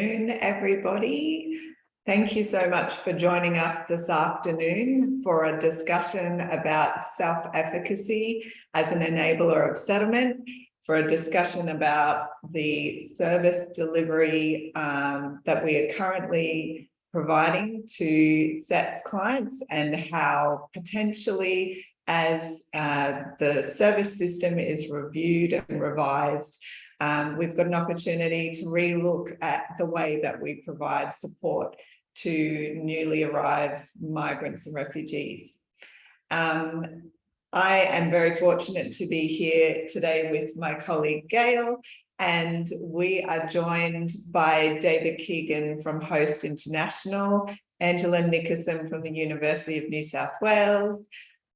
afternoon, everybody. Thank you so much for joining us this afternoon for a discussion about self-efficacy as an enabler of settlement, for a discussion about the service delivery that we are currently providing to SETS clients, and how potentially, as the service system is reviewed and revised, we've got an opportunity to relook at the way that we provide support to newly arrived migrants and refugees. I am very fortunate to be here today with my colleague Gail, and we are joined by David Keegan from Host International, Angela Nickerson from the University of New South Wales,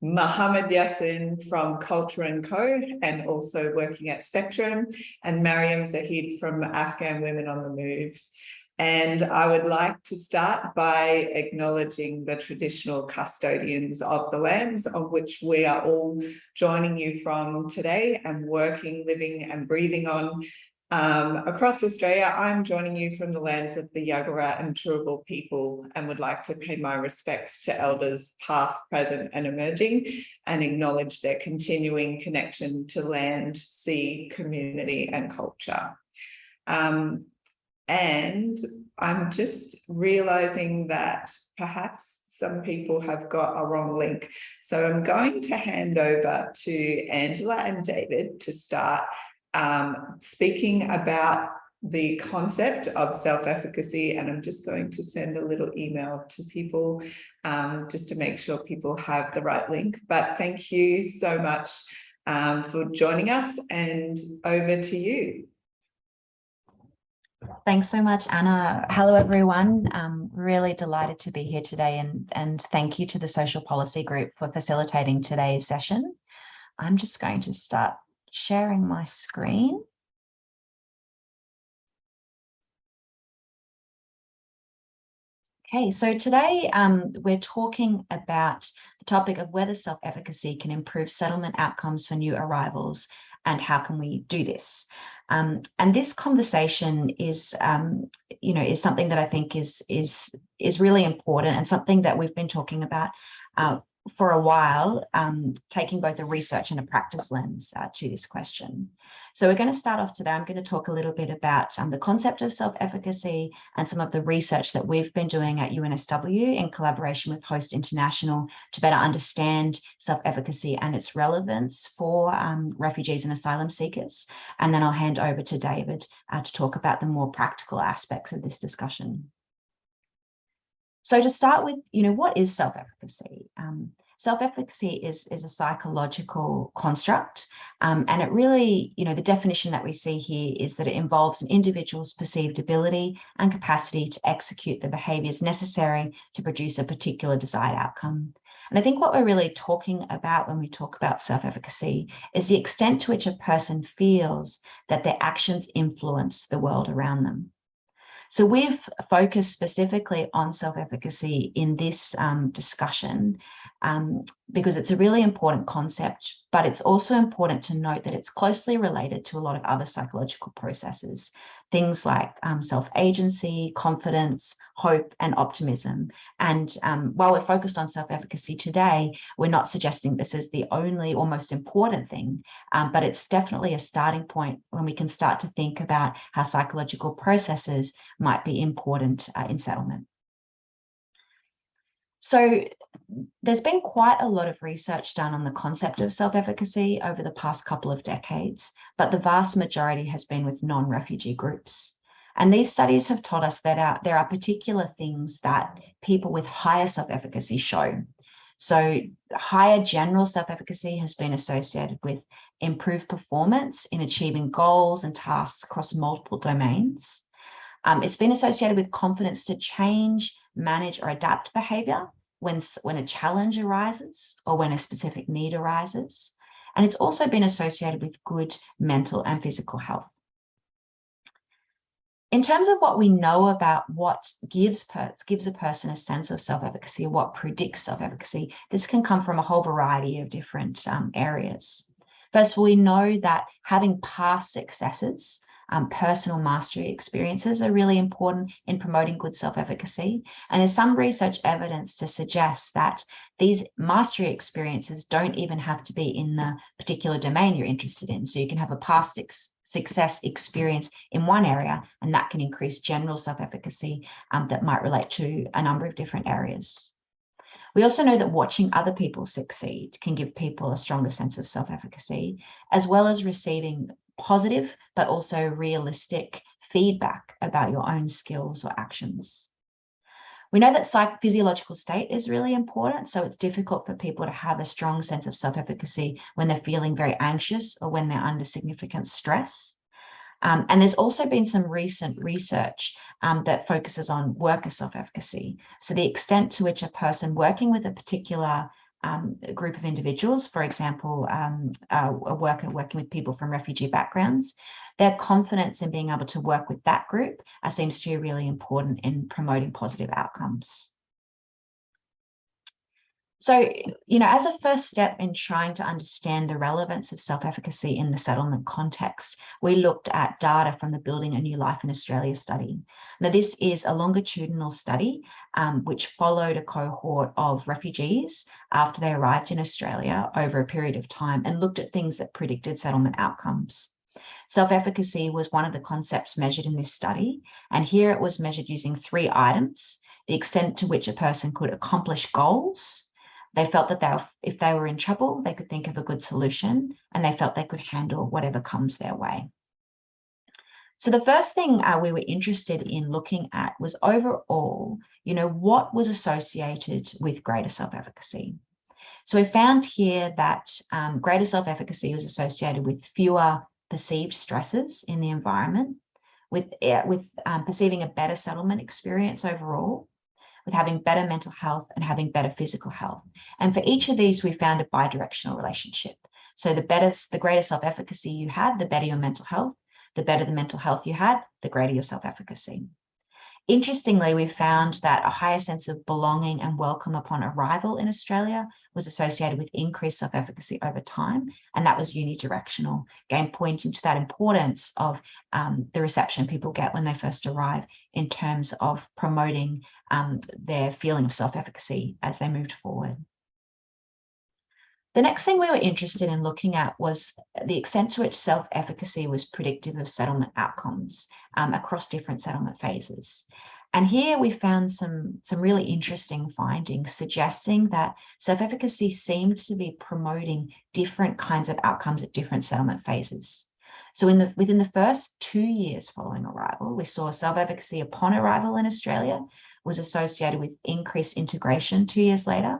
Mohammed Yassin from Culture & Co, and also working at Spectrum, and Mariam Zahid from Afghan Women on the Move. And I would like to start by acknowledging the traditional custodians of the lands on which we are all joining you from today and working, living and breathing on. Across Australia, I'm joining you from the lands of the Yagara and Turrbal people, and would like to pay my respects to elders past, present and emerging, and acknowledge their continuing connection to land, sea, community and culture. And I'm just realizing that perhaps some people have got a wrong link. So I'm going to hand over to Angela and David to start speaking about the concept of self-efficacy. And I'm just going to send a little email to people just to make sure people have the right link. But thank you so much for joining us, and over to you. Thanks so much, Anna. Hello, everyone. Really delighted to be here today, and thank you to the Social Policy Group for facilitating today's session. I'm just going to start sharing my screen. Okay, so today we're talking about the topic of whether self-efficacy can improve settlement outcomes for new arrivals, and how can we do this? And this conversation is, is something that I think is really important, and something that we've been talking about for a while, taking both a research and a practice lens to this question. So we're going to start off today. I'm going to talk a little bit about the concept of self-efficacy and some of the research that we've been doing at UNSW in collaboration with Host International to better understand self-efficacy and its relevance for refugees and asylum seekers. And then I'll hand over to David to talk about the more practical aspects of this discussion. So to start with, what is self-efficacy? Self-efficacy is a psychological construct, and it really, the definition that we see here is that it involves an individual's perceived ability and capacity to execute the behaviours necessary to produce a particular desired outcome. And I think what we're really talking about when we talk about self-efficacy is the extent to which a person feels that their actions influence the world around them. So we've focused specifically on self-efficacy in this discussion because it's a really important concept, but it's also important to note that it's closely related to a lot of other psychological processes, things like self-agency, confidence, hope, and optimism. And while we're focused on self-efficacy today, we're not suggesting this is the only or most important thing, but it's definitely a starting point when we can start to think about how psychological processes might be important in settlement. So there's been quite a lot of research done on the concept of self-efficacy over the past couple of decades, but the vast majority has been with non-refugee groups. And these studies have taught us that there are particular things that people with higher self-efficacy show. So higher general self-efficacy has been associated with improved performance in achieving goals and tasks across multiple domains. It's been associated with confidence to change, manage or adapt behaviour when a challenge arises or when a specific need arises. And it's also been associated with good mental and physical health. In terms of what we know about what gives a person a sense of self-efficacy, or what predicts self-efficacy, this can come from a whole variety of different areas. First of all, we know that having past successes personal mastery experiences are really important in promoting good self-efficacy. And there's some research evidence to suggest that these mastery experiences don't even have to be in the particular domain you're interested in. So you can have a past success experience in one area, and that can increase general self-efficacy that might relate to a number of different areas. We also know that watching other people succeed can give people a stronger sense of self-efficacy, as well as receiving positive but also realistic feedback about your own skills or actions. We know that physiological state is really important, so it's difficult for people to have a strong sense of self-efficacy when they're feeling very anxious or when they're under significant stress. And there's also been some recent research that focuses on worker self-efficacy. So the extent to which a person working with a particular group of individuals, for example, a worker working with people from refugee backgrounds, their confidence in being able to work with that group seems to be really important in promoting positive outcomes. So, as a first step in trying to understand the relevance of self-efficacy in the settlement context, we looked at data from the Building a New Life in Australia study. Now, this is a longitudinal study which followed a cohort of refugees after they arrived in Australia over a period of time and looked at things that predicted settlement outcomes. Self-efficacy was one of the concepts measured in this study, and here it was measured using 3 items: the extent to which a person could accomplish goals. They felt that if they were in trouble, they could think of a good solution, and they felt they could handle whatever comes their way. So the first thing we were interested in looking at was overall, what was associated with greater self-efficacy. So we found here that greater self-efficacy was associated with fewer perceived stresses in the environment, with perceiving a better settlement experience overall, with having better mental health and having better physical health. And for each of these, we found a bidirectional relationship. So the greater self-efficacy you had, the better your mental health. The better the mental health you had, the greater your self-efficacy. Interestingly, we found that a higher sense of belonging and welcome upon arrival in Australia was associated with increased self-efficacy over time, and that was unidirectional, again pointing to that importance of the reception people get when they first arrive in terms of promoting their feeling of self-efficacy as they moved forward. The next thing we were interested in looking at was the extent to which self-efficacy was predictive of settlement outcomes across different settlement phases. And here we found some really interesting findings suggesting that self-efficacy seemed to be promoting different kinds of outcomes at different settlement phases. So within the first 2 years following arrival, we saw self-efficacy upon arrival in Australia was associated with increased integration 2 years later,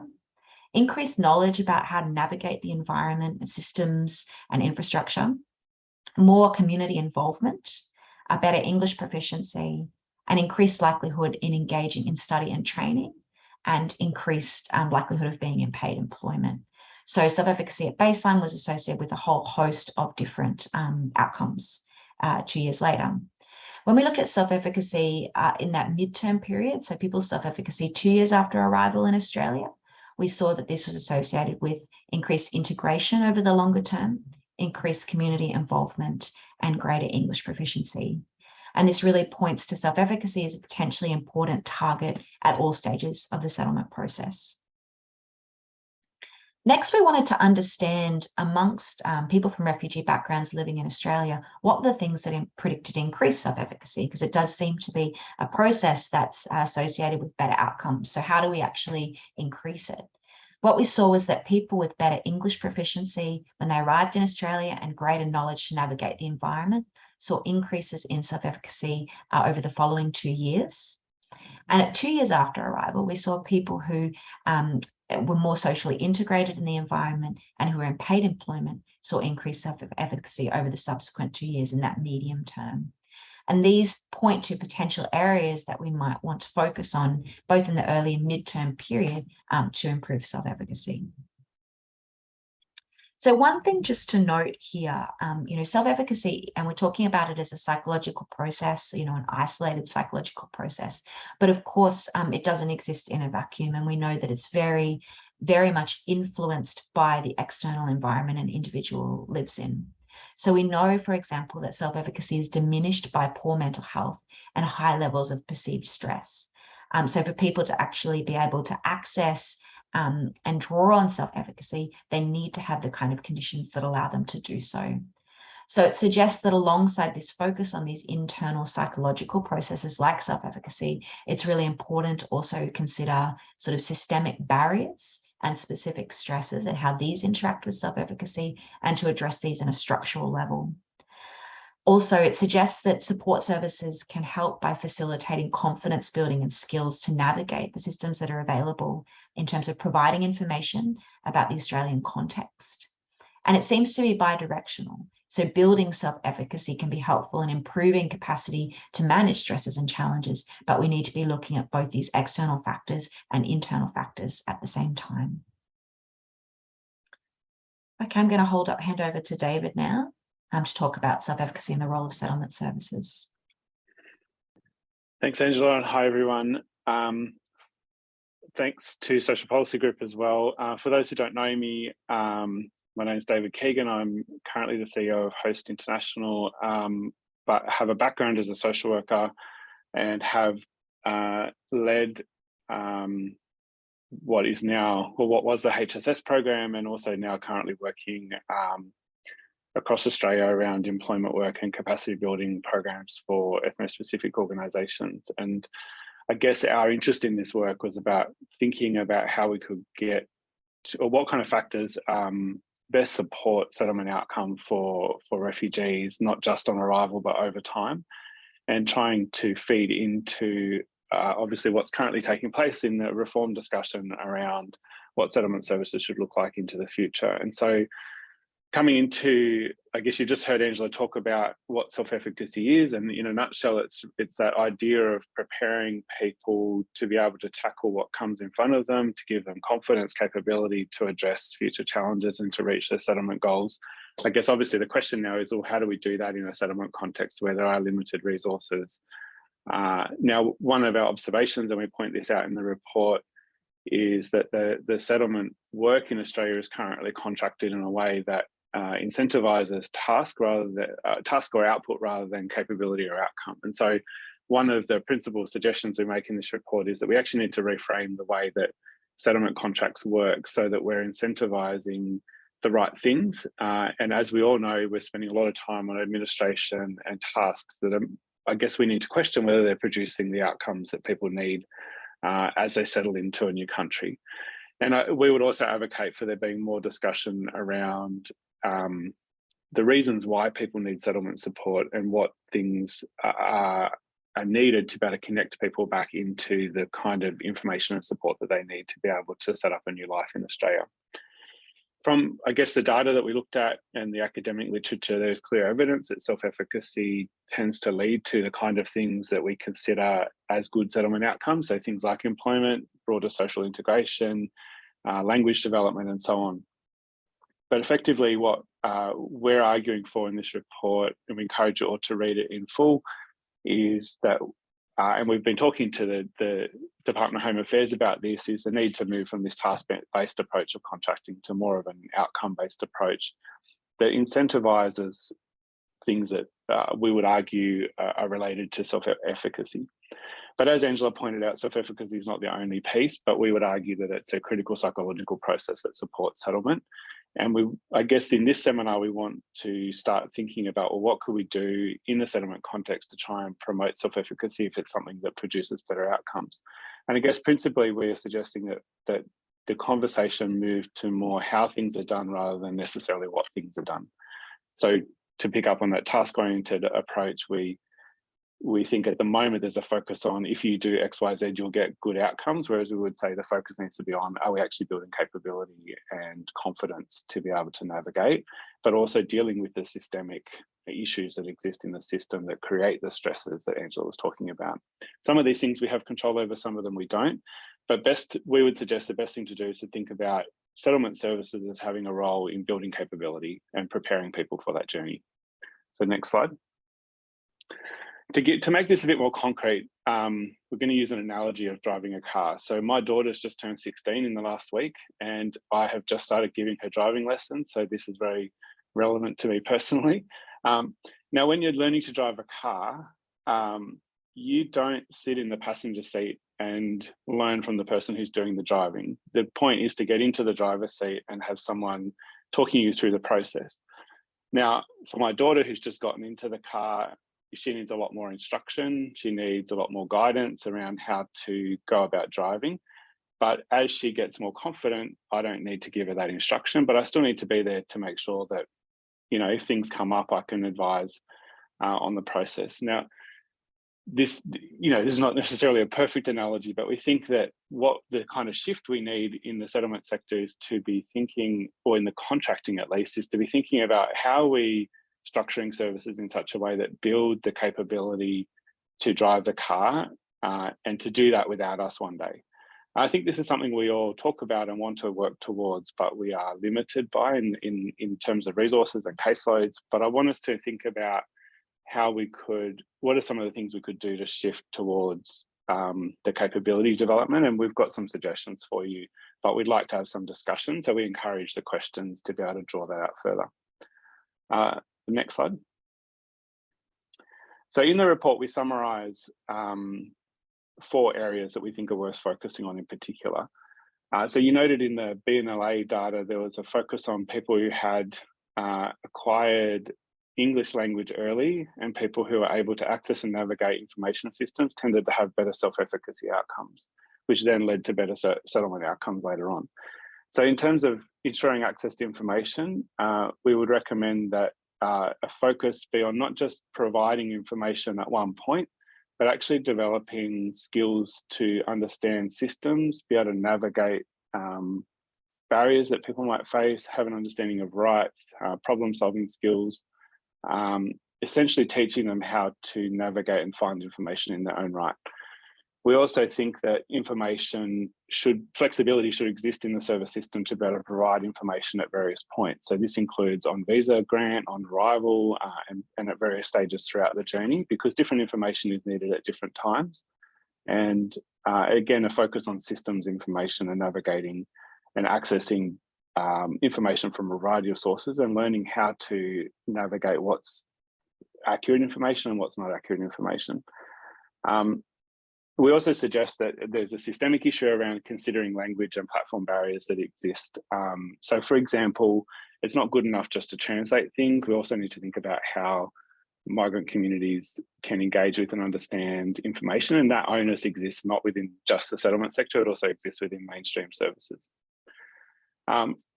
increased knowledge about how to navigate the environment and systems and infrastructure, more community involvement, a better English proficiency, an increased likelihood in engaging in study and training, and increased likelihood of being in paid employment. So self-efficacy at baseline was associated with a whole host of different outcomes 2 years later. When we look at self-efficacy in that midterm period, so people's self-efficacy 2 years after arrival in Australia, we saw that this was associated with increased integration over the longer term, increased community involvement, and greater English proficiency. And this really points to self-efficacy as a potentially important target at all stages of the settlement process. Next, we wanted to understand amongst people from refugee backgrounds living in Australia, what were the things that predicted increased self-efficacy, because it does seem to be a process that's associated with better outcomes. So how do we actually increase it? What we saw was that people with better English proficiency when they arrived in Australia and greater knowledge to navigate the environment saw increases in self-efficacy over the following 2 years. And at 2 years after arrival, we saw people who were more socially integrated in the environment and who were in paid employment saw increased self-efficacy over the subsequent 2 years in that medium term. And these point to potential areas that we might want to focus on both in the early and midterm period to improve self-efficacy. So one thing just to note here, self-efficacy, and we're talking about it as a psychological process, an isolated psychological process, but of course it doesn't exist in a vacuum, and we know that it's very, very much influenced by the external environment an individual lives in. So we know, for example, that self-efficacy is diminished by poor mental health and high levels of perceived stress. So for people to actually be able to access and draw on self-efficacy, they need to have the kind of conditions that allow them to do so. So it suggests that alongside this focus on these internal psychological processes like self-efficacy, it's really important to also consider sort of systemic barriers and specific stresses and how these interact with self-efficacy, and to address these in a structural level. Also, it suggests that support services can help by facilitating confidence building and skills to navigate the systems that are available in terms of providing information about the Australian context. And it seems to be bidirectional. So building self-efficacy can be helpful in improving capacity to manage stresses and challenges, but we need to be looking at both these external factors and internal factors at the same time. Okay, I'm going to hand over to David now to talk about self-efficacy and the role of settlement services. Thanks, Angela, and hi, everyone. Thanks to Social Policy Group as well. For those who don't know me, my name is David Keegan. I'm currently the CEO of Host International, but have a background as a social worker and have led what was the HSS program, and also now currently working across Australia around employment work and capacity building programs for ethno-specific organisations. And I guess our interest in this work was about thinking about how we could get to, or what kind of factors best support settlement outcome for refugees, not just on arrival, but over time, and trying to feed into obviously what's currently taking place in the reform discussion around what settlement services should look like into the future. And so coming into, I guess you just heard Angela talk about what self-efficacy is, and in a nutshell, it's that idea of preparing people to be able to tackle what comes in front of them, to give them confidence, capability to address future challenges and to reach their settlement goals. I guess obviously the question now is, well, how do we do that in a settlement context where there are limited resources? Now, one of our observations, and we point this out in the report, is that the settlement work in Australia is currently contracted in a way that incentivizes task or output rather than capability or outcome. And so one of the principal suggestions we make in this report is that we actually need to reframe the way that settlement contracts work so that we're incentivizing the right things. And as we all know, we're spending a lot of time on administration and tasks that I guess we need to question whether they're producing the outcomes that people need as they settle into a new country. And we would also advocate for there being more discussion around the reasons why people need settlement support and what things are needed to be able to connect people back into the kind of information and support that they need to be able to set up a new life in Australia. From, I guess, the data that we looked at and the academic literature, there's clear evidence that self-efficacy tends to lead to the kind of things that we consider as good settlement outcomes. So things like employment, broader social integration, language development, and so on. But effectively what we're arguing for in this report, and we encourage you all to read it in full, is that, and we've been talking to the Department of Home Affairs about this, is the need to move from this task-based approach of contracting to more of an outcome-based approach that incentivises things that we would argue are related to self-efficacy. But as Angela pointed out, self-efficacy is not the only piece, but we would argue that it's a critical psychological process that supports settlement. And I guess in this seminar, we want to start thinking about, well, what could we do in the settlement context to try and promote self-efficacy if it's something that produces better outcomes? And I guess principally we're suggesting that the conversation move to more how things are done rather than necessarily what things are done. So to pick up on that task-oriented approach, we think at the moment there's a focus on if you do X, Y, Z, you'll get good outcomes, whereas we would say the focus needs to be on, are we actually building capability and confidence to be able to navigate, but also dealing with the systemic issues that exist in the system that create the stresses that Angela was talking about. Some of these things we have control over, some of them we don't, but we would suggest the best thing to do is to think about settlement services as having a role in building capability and preparing people for that journey. So next slide. To make this a bit more concrete, we're going to use an analogy of driving a car. So my daughter's just turned 16 in the last week, and I have just started giving her driving lessons. So this is very relevant to me personally. Now, when you're learning to drive a car, you don't sit in the passenger seat and learn from the person who's doing the driving. The point is to get into the driver's seat and have someone talking you through the process. Now, for my daughter who's just gotten into the car, she needs a lot more instruction. She needs a lot more guidance around how to go about driving. But as she gets more confident, I don't need to give her that instruction, but I still need to be there to make sure that, you know, if things come up, I can advise on the process. Now, this is not necessarily a perfect analogy, but we think that what the kind of shift we need in the settlement sector is to be thinking, or in the contracting at least, is to be thinking about how we structuring services in such a way that build the capability to drive the car and to do that without us one day. I think this is something we all talk about and want to work towards, but we are limited by in terms of resources and caseloads. But I want us to think about how we could, what are some of the things we could do to shift towards the capability development? And we've got some suggestions for you, but we'd like to have some discussion. So we encourage the questions to be able to draw that out further. The next slide. So in the report, we summarise 4 areas that we think are worth focusing on in particular. So you noted in the BNLA data, there was a focus on people who had acquired English language early, and people who are able to access and navigate information systems tended to have better self-efficacy outcomes, which then led to better settlement outcomes later on. So in terms of ensuring access to information, we would recommend that a focus be on not just providing information at one point, but actually developing skills to understand systems, be able to navigate barriers that people might face, have an understanding of rights, problem-solving skills, essentially teaching them how to navigate and find information in their own right. We also think that flexibility should exist in the service system to be able to provide information at various points. So this includes on visa grant, on arrival, and at various stages throughout the journey, because different information is needed at different times. And again, a focus on systems information and navigating and accessing information from a variety of sources and learning how to navigate what's accurate information and what's not accurate information. We also suggest that there's a systemic issue around considering language and platform barriers that exist. So for example, it's not good enough just to translate things. We also need to think about how migrant communities can engage with and understand information, and that onus exists not within just the settlement sector, it also exists within mainstream services.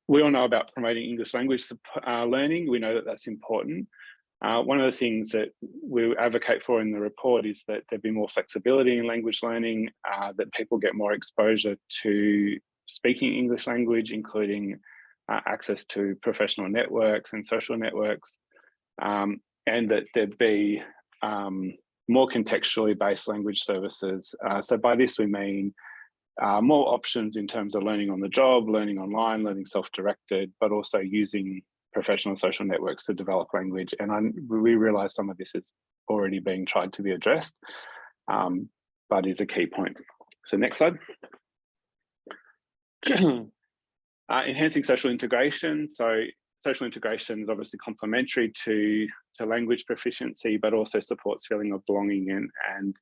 We all know about promoting English language learning. We know that that's important. One of the things that we advocate for in the report is that there be more flexibility in language learning, that people get more exposure to speaking English language, including access to professional networks and social networks, and that there be more contextually based language services. So by this we mean more options in terms of learning on the job, learning online, learning self-directed, but also using professional social networks to develop language. And we realise some of this is already being tried to be addressed, but is a key point. So next slide. Enhancing social integration. So social integration is obviously complementary to language proficiency, but also supports feeling of belonging and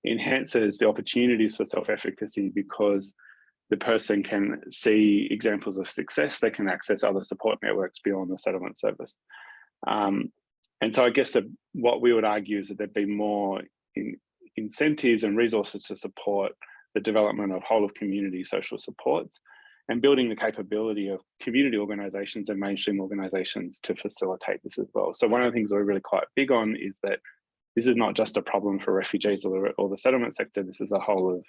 enhances the opportunities for self-efficacy, because the person can see examples of success, they can access other support networks beyond the settlement service. And so I guess that what we would argue is that there'd be more incentives and resources to support the development of whole of community social supports and building the capability of community organisations and mainstream organisations to facilitate this as well. So one of the things we're really quite big on is that this is not just a problem for refugees or the settlement sector, this is a whole of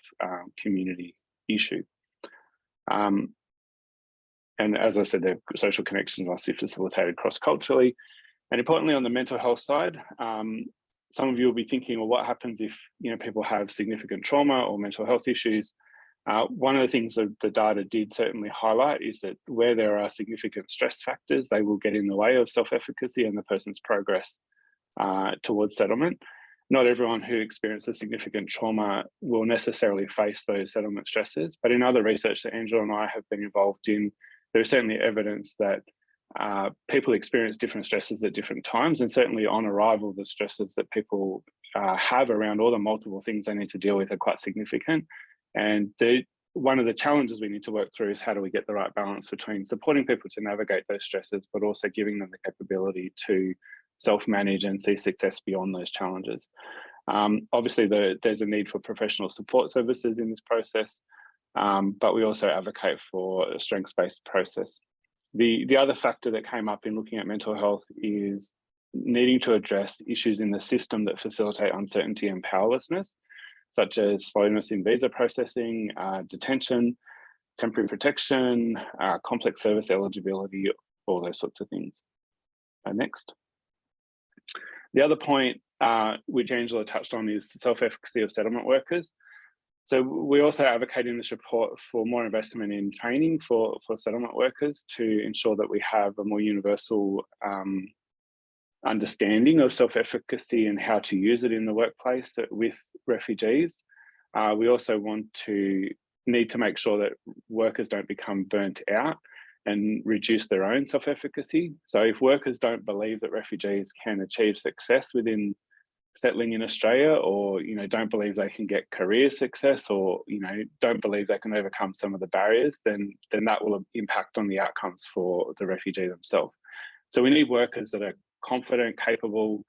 community issue. And as I said, the social connections must be facilitated cross-culturally. And importantly, on the mental health side, some of you will be thinking, well, what happens if people have significant trauma or mental health issues? One of the things that the data did certainly highlight is that where there are significant stress factors, they will get in the way of self-efficacy and the person's progress towards settlement. Not everyone who experiences significant trauma will necessarily face those settlement stresses, but in other research that Angela and I have been involved in, there's certainly evidence that people experience different stresses at different times, and certainly on arrival, the stresses that people have around all the multiple things they need to deal with are quite significant. And one of the challenges we need to work through is how do we get the right balance between supporting people to navigate those stresses, but also giving them the capability to self-manage and see success beyond those challenges. Obviously, there's a need for professional support services in this process, but we also advocate for a strengths-based process. The other factor that came up in looking at mental health is needing to address issues in the system that facilitate uncertainty and powerlessness, such as slowness in visa processing, detention, temporary protection, complex service eligibility, all those sorts of things. Next. The other point, which Angela touched on, is the self-efficacy of settlement workers. So we also advocate in this report for more investment in training for settlement workers to ensure that we have a more universal understanding of self-efficacy and how to use it in the workplace with refugees. We also need to make sure that workers don't become burnt out and reduce their own self-efficacy. So if workers don't believe that refugees can achieve success within settling in Australia, or don't believe they can get career success, or don't believe they can overcome some of the barriers, then that will impact on the outcomes for the refugee themselves. So we need workers that are confident, capable,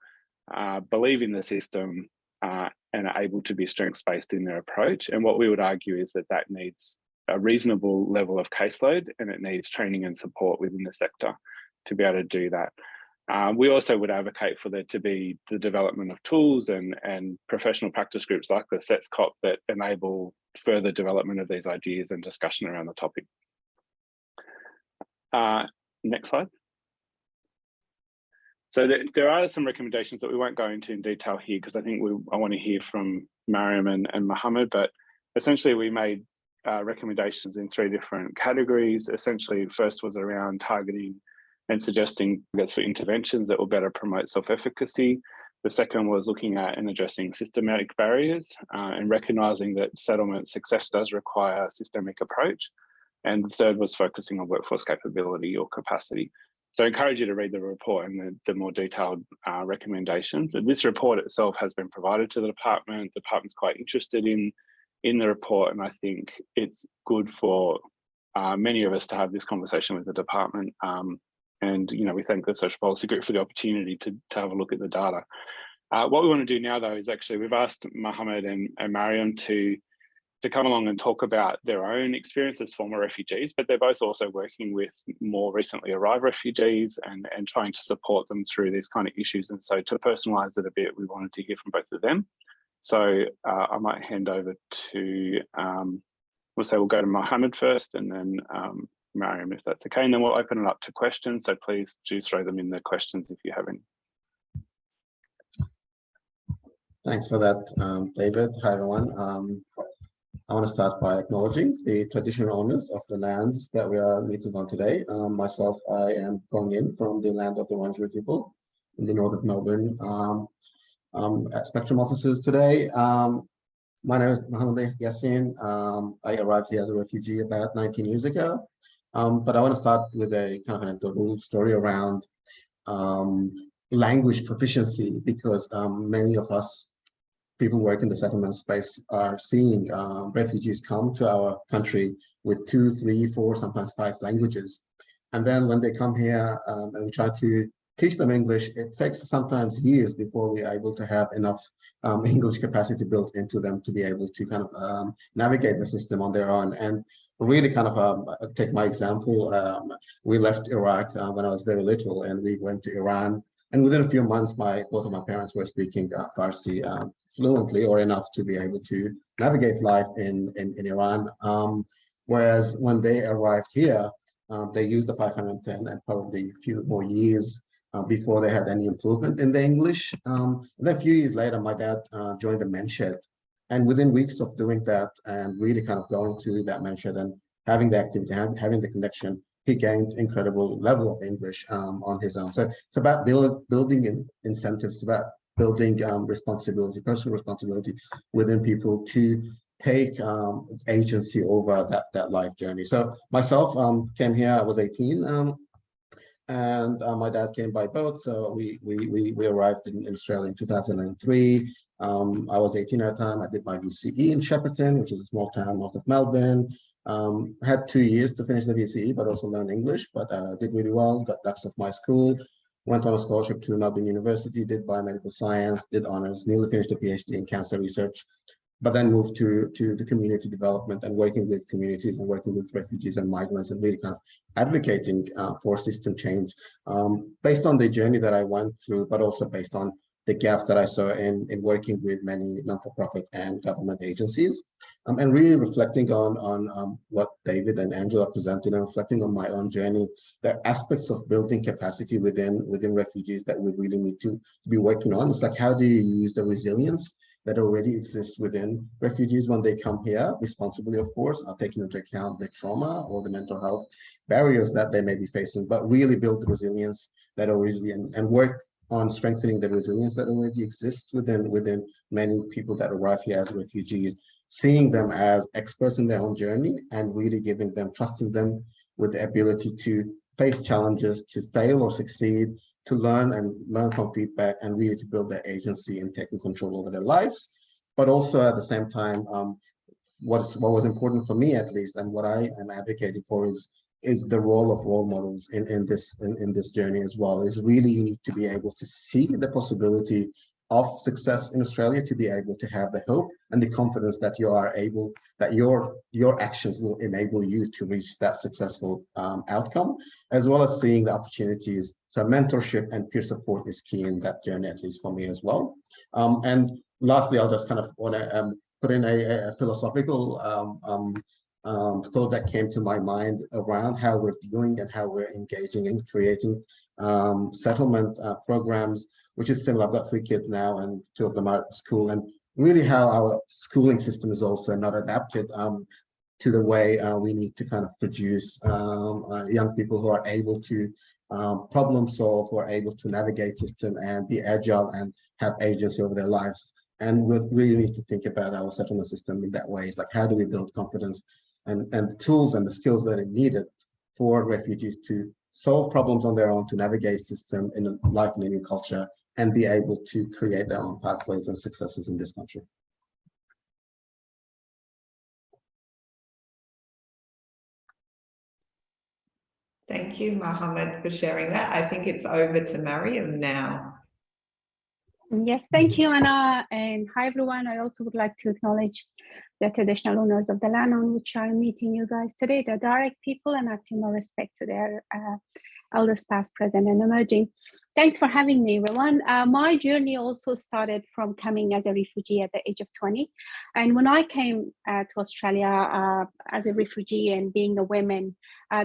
believe in the system, and are able to be strengths-based in their approach. And what we would argue is that needs a reasonable level of caseload, and it needs training and support within the sector to be able to do that. We also would advocate for there to be the development of tools and professional practice groups like the SETSCoP that enable further development of these ideas and discussion around the topic. Next slide. So there are some recommendations that we won't go into in detail here, because I think I want to hear from Mariam and Mohammed, but essentially we made recommendations in 3 different categories. Essentially, first was around targeting and suggesting targets for interventions that will better promote self-efficacy. The second was looking at and addressing systematic barriers and recognising that settlement success does require a systemic approach. And the third was focusing on workforce capability or capacity. So I encourage you to read the report and the more detailed recommendations. And this report itself has been provided to the department. The department's quite interested in the report, and I think it's good for many of us to have this conversation with the department. And we thank the Social Policy Group for the opportunity to have a look at the data. What we want to do now, though, is actually we've asked Mohammed and Mariam to come along and talk about their own experience as former refugees, but they're both also working with more recently arrived refugees and trying to support them through these kind of issues. And so to personalise it a bit, we wanted to hear from both of them. So I might hand over to, we'll go to Mohammed first, and then Mariam, if that's okay, and then we'll open it up to questions. So please do throw them in the questions if you have any. Thanks for that, David. Hi, everyone. I want to start by acknowledging the traditional owners of the lands that we are meeting on today. Myself, I am calling in from the land of the Wurundjeri people in the north of Melbourne. At Spectrum offices today. My name is Mohammed Yassin. I arrived here as a refugee about 19 years ago. But I want to start with a kind of an anecdotal story around language proficiency, because many of us people work in the settlement space are seeing refugees come to our country with 2, 3, 4, sometimes 5 languages. And then when they come here and we try to teach them English, it takes sometimes years before we are able to have enough English capacity built into them to be able to kind of navigate the system on their own. And really kind of take my example, we left Iraq when I was very little, and we went to Iran. And within a few months, both of my parents were speaking Farsi fluently, or enough to be able to navigate life in Iran. Whereas when they arrived here, they used the 510 and probably a few more years before they had any improvement in the English. And then a few years later, my dad joined the men's shed. And within weeks of doing that and really kind of going to that men's shed and having the activity, having the connection, he gained incredible level of English on his own. So it's about building incentives, about building responsibility, personal responsibility within people to take agency over that life journey. So myself came here, I was 18, and my dad came by boat, so we arrived in Australia in 2003. I was 18 at the time. I did my VCE in Shepparton, which is a small town north of Melbourne. Had 2 years to finish the VCE, but also learn English, but did really well, got ducks off my school, went on a scholarship to Melbourne University, did biomedical science, did honors, nearly finished a PhD in cancer research, but then moved to the community development and working with communities and working with refugees and migrants and really kind of advocating for system change based on the journey that I went through, but also based on the gaps that I saw in working with many non-for-profit and government agencies, and really reflecting on what David and Angela presented and reflecting on my own journey. There are aspects of building capacity within refugees that we really need to be working on. It's like, how do you use the resilience that already exists within refugees when they come here, responsibly, of course, taking into account the trauma or the mental health barriers that they may be facing, but really build the resilience that already and work on strengthening the resilience that already exists within many people that arrive here as refugees, seeing them as experts in their own journey and really giving them, trusting them with the ability to face challenges, to fail or succeed, to learn from feedback, and really to build their agency and taking control over their lives. But also at the same time, what was important for me, at least, and what I am advocating for is the role of role models in this journey as well. Is really, you need to be able to see the possibility of success in Australia, to be able to have the hope and the confidence that you are able, that your actions will enable you to reach that successful outcome, as well as seeing the opportunities. So mentorship and peer support is key in that journey, at least for me as well. And lastly, I'll just kind of want to put in a philosophical thought that came to my mind around how we're dealing and how we're engaging in creating settlement programs, which is similar. I've got 3 kids now, and 2 of them are at school, and really how our schooling system is also not adapted to the way we need to kind of produce young people who are able to problem solve, who are able to navigate system and be agile and have agency over their lives. And we really need to think about our settlement system in that way. It's like, how do we build confidence and the tools and the skills that are needed for refugees to solve problems on their own, to navigate system in a life in a new culture, and be able to create their own pathways and successes in this country. Thank you, Mohammed, for sharing that. I think it's over to Mariam now. Yes, thank you, Anna, and hi everyone. I also would like to acknowledge the traditional owners of the land on which I'm meeting you guys today, the Darek people, and I pay more respect to their elders past, present, and emerging. Thanks for having me, everyone. My journey also started from coming as a refugee at the age of 20. And when I came to Australia as a refugee and being a woman,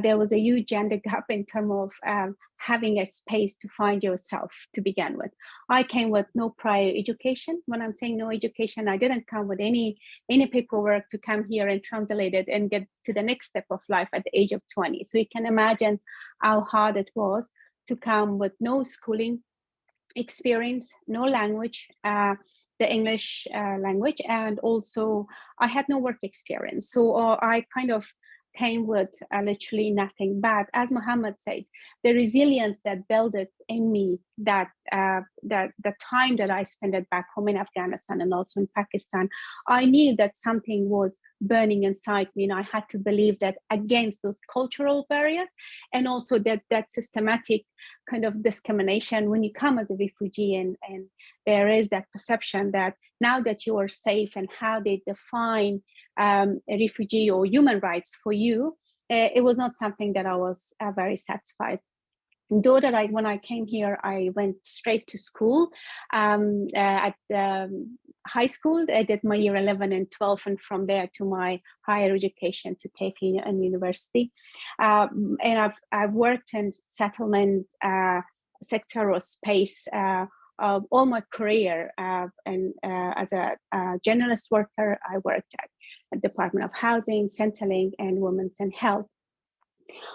there was a huge gender gap in terms of having a space to find yourself to begin with. I came with no prior education. When I'm saying no education, I didn't come with any paperwork to come here and translate it and get to the next step of life at the age of 20. So you can imagine how hard it was to come with no schooling experience, no language, the English language, and also I had no work experience. So I kind of came with literally nothing. But as Mohammed said, the resilience that built it in me, that the time that I spent it back home in Afghanistan and also in Pakistan, I knew that something was burning inside me, and I had to believe that against those cultural barriers, and also that systematic kind of discrimination when you come as a refugee, and there is that perception that now that you are safe and how they define a refugee or human rights for you, it was not something that I was very satisfied. Though that when I came here, I went straight to school at high school. I did my year 11 and 12, and from there to my higher education to TAFE and university. And I've worked in settlement sector or space all my career, and as a generalist worker, I worked at the Department of Housing, Centrelink, and Women's and Health.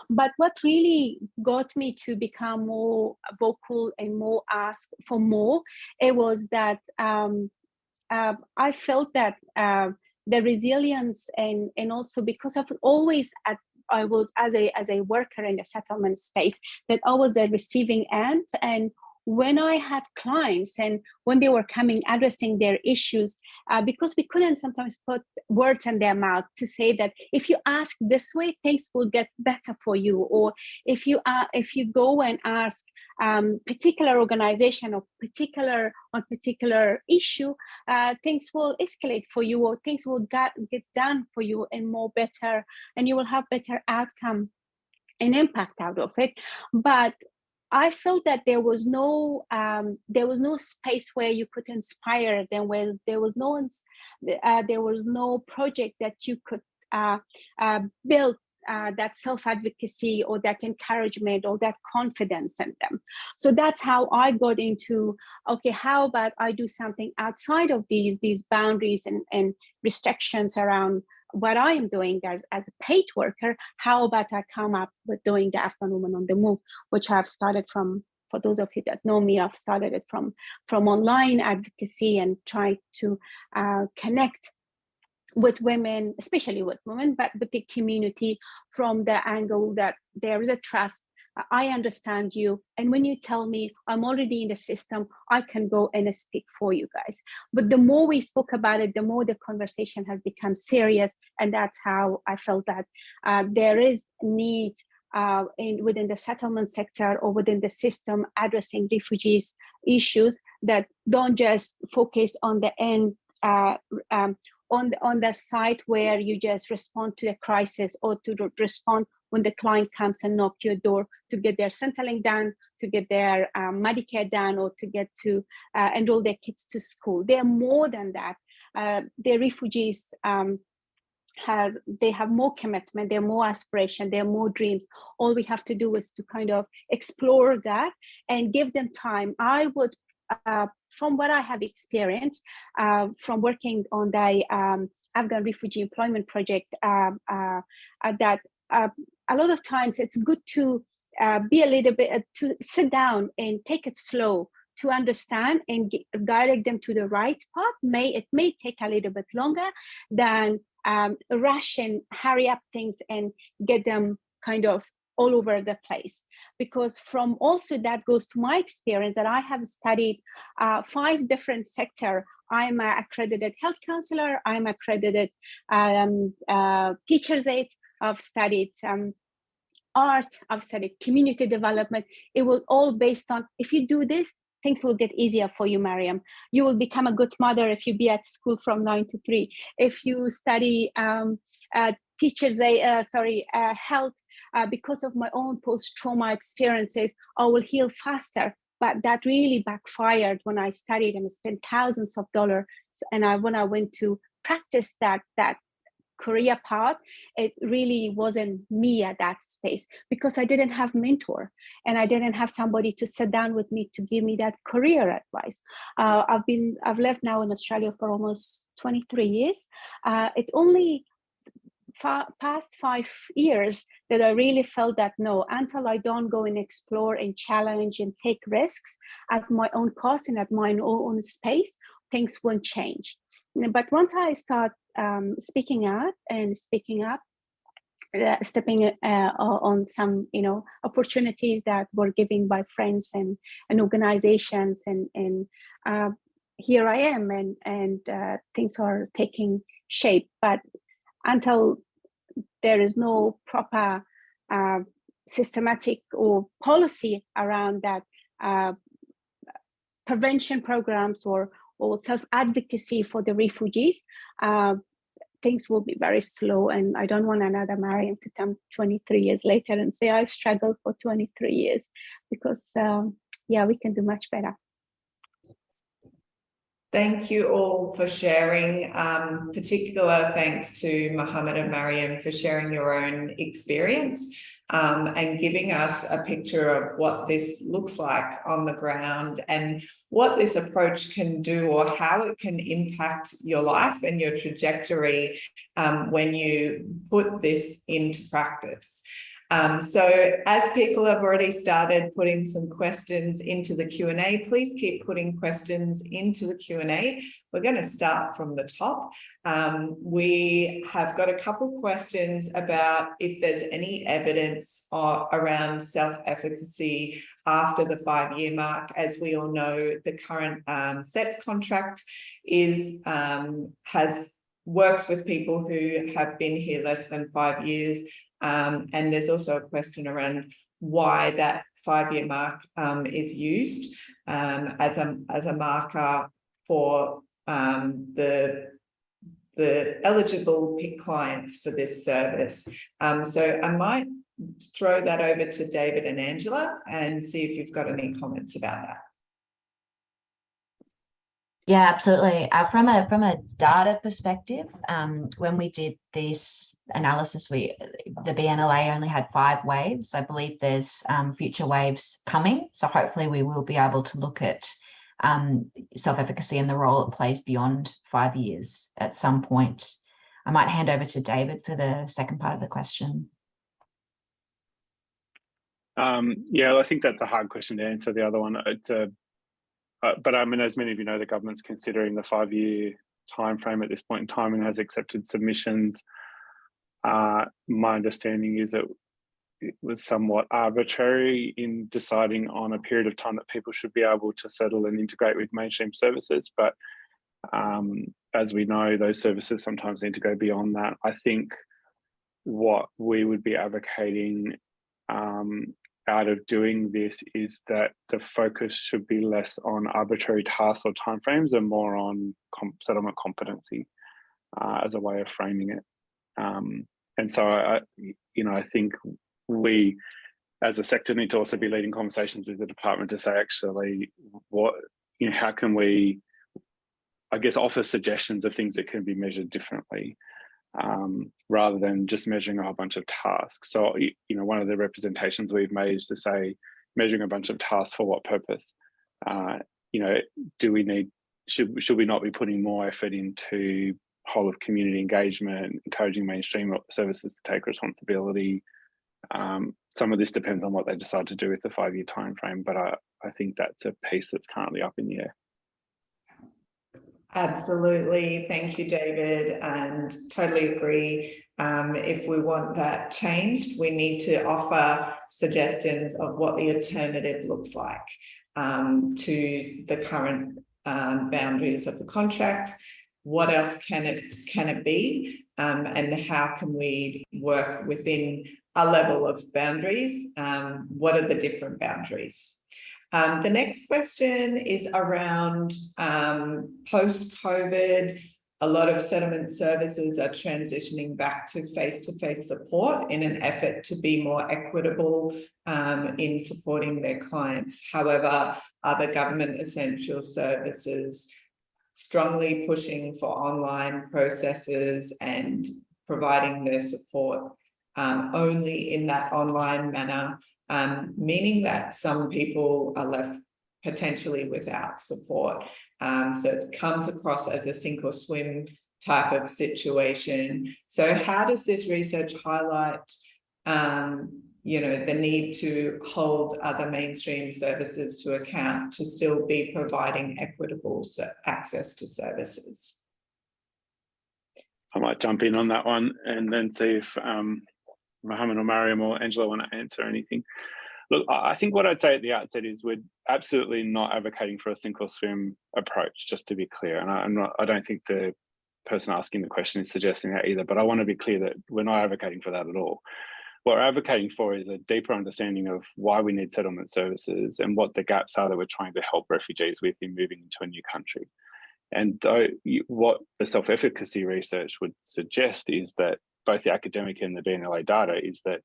But what really got me to become more vocal and more ask for more, it was that I felt that the resilience and also because I've always I was as a worker in the settlement space, that I was the receiving end. And when I had clients and when they were coming addressing their issues, because we couldn't sometimes put words in their mouth to say that if you ask this way, things will get better for you, or if you go and ask particular organization or particular issue, things will escalate for you, or things will get done for you and more better, and you will have better outcome and impact out of it. But I felt that there was no space where you could inspire them, where there was no project that you could build that self-advocacy or that encouragement or that confidence in them. So that's how I got into, okay, how about I do something outside of these boundaries and restrictions around what I am doing as a paid worker. How about I come up with doing the Afghan Women on the Move, which I've started from, for those of you that know me, I've started it from online advocacy and try to connect with women, especially with women, but with the community from the angle that there is a trust. I understand you, and when you tell me I'm already in the system, I can go and speak for you guys. But the more we spoke about it, the more the conversation has become serious, and that's how I felt that there is need within the settlement sector or within the system addressing refugees issues that don't just focus on the end, on the site where you just respond to a crisis or to respond when the client comes and knock your door to get their Centrelink done, to get their Medicare done, or to get to enroll their kids to school. They're more than that. The refugees they have more commitment, they're more aspiration, they're more dreams. All we have to do is to kind of explore that and give them time. I would, from what I have experienced from working on the Afghan refugee employment project, that a lot of times it's good to be a little bit, to sit down and take it slow, to understand and direct them to the right path. It may take a little bit longer than rush and hurry up things and get them kind of all over the place. Because from also that goes to my experience that I have studied 5 different sectors. I'm an accredited health counselor, I'm accredited teacher's aide, I've studied art, I've studied community development. It was all based on, if you do this, things will get easier for you, Mariam. You will become a good mother if you be at school from 9 to 3. If you study health, because of my own post-trauma experiences, I will heal faster. But that really backfired when I studied and spent thousands of dollars. And when I went to practice that career path, it really wasn't me at that space, because I didn't have mentor and I didn't have somebody to sit down with me to give me that career advice. I've lived now in Australia for almost 23 years. It only past 5 years that I really felt that no, until I don't go and explore and challenge and take risks at my own cost and at my own space, things won't change. But once I start speaking out and speaking up, stepping on some opportunities that were given by friends and organizations, and here I am, and things are taking shape. But until there is no proper systematic or policy around that, prevention programs or self-advocacy for the refugees, things will be very slow. And I don't want another Mariam to come 23 years later and say, I struggled for 23 years, because we can do much better. Thank you all for sharing. Particular thanks to Mohammed and Mariam for sharing your own experience and giving us a picture of what this looks like on the ground and what this approach can do, or how it can impact your life and your trajectory when you put this into practice. So as people have already started putting some questions into the Q&A, please keep putting questions into the Q&A. We're going to start from the top. We have got a couple questions about if there's any evidence around self-efficacy after the 5-year mark. As we all know, the current SETS contract works with people who have been here less than 5 years. And there's also a question around why that 5-year mark is used as a marker for the eligible PIC clients for this service. So I might throw that over to David and Angela and see if you've got any comments about that. Yeah, absolutely. From a data perspective, when we did this analysis, the BNLA only had 5 waves. I believe there's future waves coming. So hopefully we will be able to look at self-efficacy and the role it plays beyond 5 years at some point. I might hand over to David for the second part of the question. Yeah, I think that's a hard question to answer. The other one, but I mean, as many of you know, the government's considering the 5-year timeframe at this point in time and has accepted submissions. My understanding is that it was somewhat arbitrary in deciding on a period of time that people should be able to settle and integrate with mainstream services. But as we know, those services sometimes need to go beyond that. I think what we would be advocating out of doing this is that the focus should be less on arbitrary tasks or timeframes and more on settlement competency as a way of framing it. And so, I think we, as a sector, need to also be leading conversations with the department to say, actually, how can we, I guess, offer suggestions of things that can be measured differently, rather than just measuring a whole bunch of tasks. So, one of the representations we've made is to say, measuring a bunch of tasks for what purpose? Should we not be putting more effort into whole of community engagement, encouraging mainstream services to take responsibility? Some of this depends on what they decide to do with the 5-year timeframe, but I think that's a piece that's currently up in the air. Absolutely. Thank you, David, and totally agree. If we want that changed, we need to offer suggestions of what the alternative looks like to the current boundaries of the contract. What else can it be? And how can we work within a level of boundaries? What are the different boundaries? The next question is around post-COVID. A lot of settlement services are transitioning back to face-to-face support in an effort to be more equitable in supporting their clients. However, other government essential services strongly pushing for online processes and providing their support only in that online manner, meaning that some people are left potentially without support. So it comes across as a sink or swim type of situation. So how does this research highlight the need to hold other mainstream services to account to still be providing equitable access to services? I might jump in on that one and then see if Mohammed or Mariam or Angela want to answer anything. Look, I think what I'd say at the outset is we're absolutely not advocating for a sink or swim approach, just to be clear. And I don't think the person asking the question is suggesting that either, but I want to be clear that we're not advocating for that at all. What we're advocating for is a deeper understanding of why we need settlement services and what the gaps are that we're trying to help refugees with in moving into a new country. And what the self-efficacy research would suggest is that both the academic and the BNLA data is that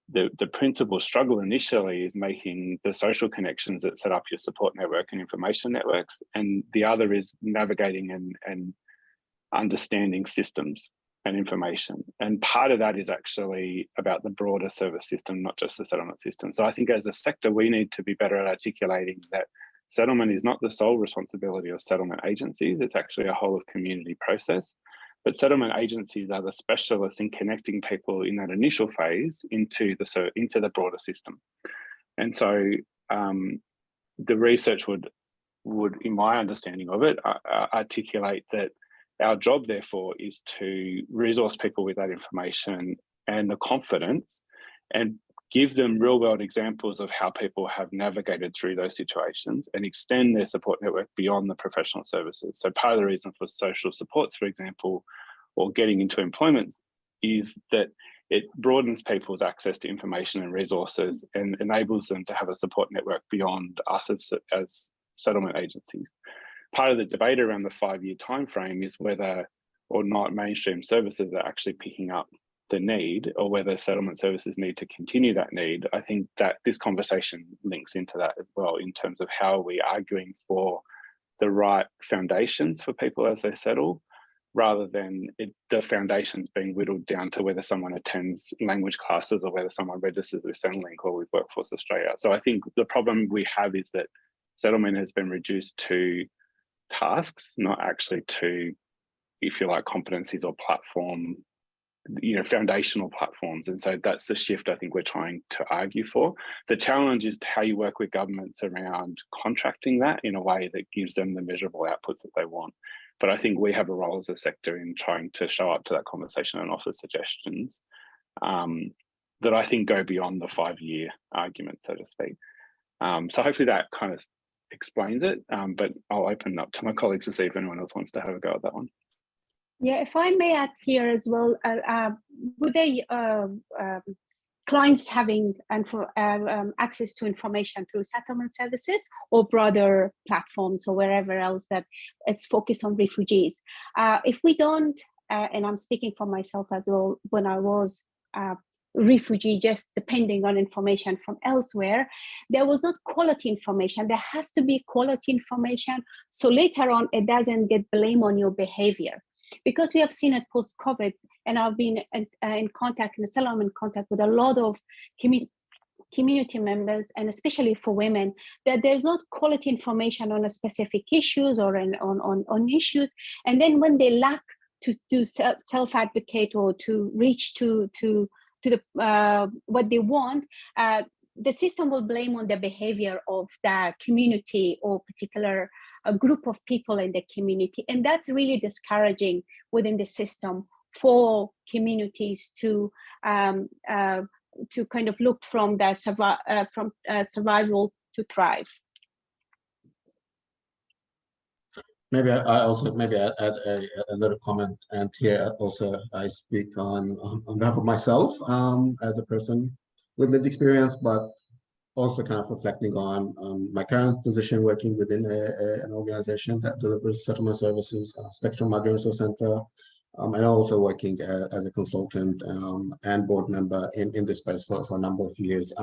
the principal struggle initially is making the social connections that set up your support network and information networks, and the other is navigating and understanding systems and information. And part of that is actually about the broader service system, not just the settlement system. So I think as a sector, we need to be better at articulating that settlement is not the sole responsibility of settlement agencies. It's actually a whole of community process But settlement agencies are the specialists in connecting people in that initial phase into the broader system. And so the research would, in my understanding of it, articulate that our job, therefore, is to resource people with that information and the confidence and give them real-world examples of how people have navigated through those situations and extend their support network beyond the professional services. So part of the reason for social supports, for example, or getting into employment is that it broadens people's access to information and resources and enables them to have a support network beyond us as settlement agencies. Part of the debate around the 5-year timeframe is whether or not mainstream services are actually picking up the need, or whether settlement services need to continue that need. I think that this conversation links into that as well, in terms of how we're arguing for the right foundations for people as they settle, rather than the foundations being whittled down to whether someone attends language classes or whether someone registers with Centrelink or with Workforce Australia. So I think the problem we have is that settlement has been reduced to tasks, not actually to, if you like, competencies or platform, foundational platforms. And so that's the shift I think we're trying to argue for. The challenge is how you work with governments around contracting that in a way that gives them the measurable outputs that they want. But I think we have a role as a sector in trying to show up to that conversation and offer suggestions that I think go beyond the 5-year argument, so to speak. So hopefully that kind of explains it, but I'll open up to my colleagues to see if anyone else wants to have a go at that one. Yeah, if I may add here as well, would they clients having access to information through settlement services or broader platforms or wherever else that it's focused on refugees? If we don't, and I'm speaking for myself as well, when I was refugee, just depending on information from elsewhere, there was not quality information. There has to be quality information, so later on it doesn't get blame on your behavior. Because we have seen it post-COVID, and I've been in contact, in a settlement contact with a lot of community members, and especially for women, that there's not quality information on a specific issues or on issues. And then when they lack to self-advocate or to reach to the what they want, the system will blame on the behavior of the community or particular a group of people in the community. And that's really discouraging within the system for communities to kind of look from the survival to thrive. Maybe I also add a little comment, and here also I speak on behalf of myself as a person with lived experience, but also kind of reflecting on my current position working within an organization that delivers settlement services, Spectrum Migrant Resource Center, and also working as a consultant and board member in this space for a number of years.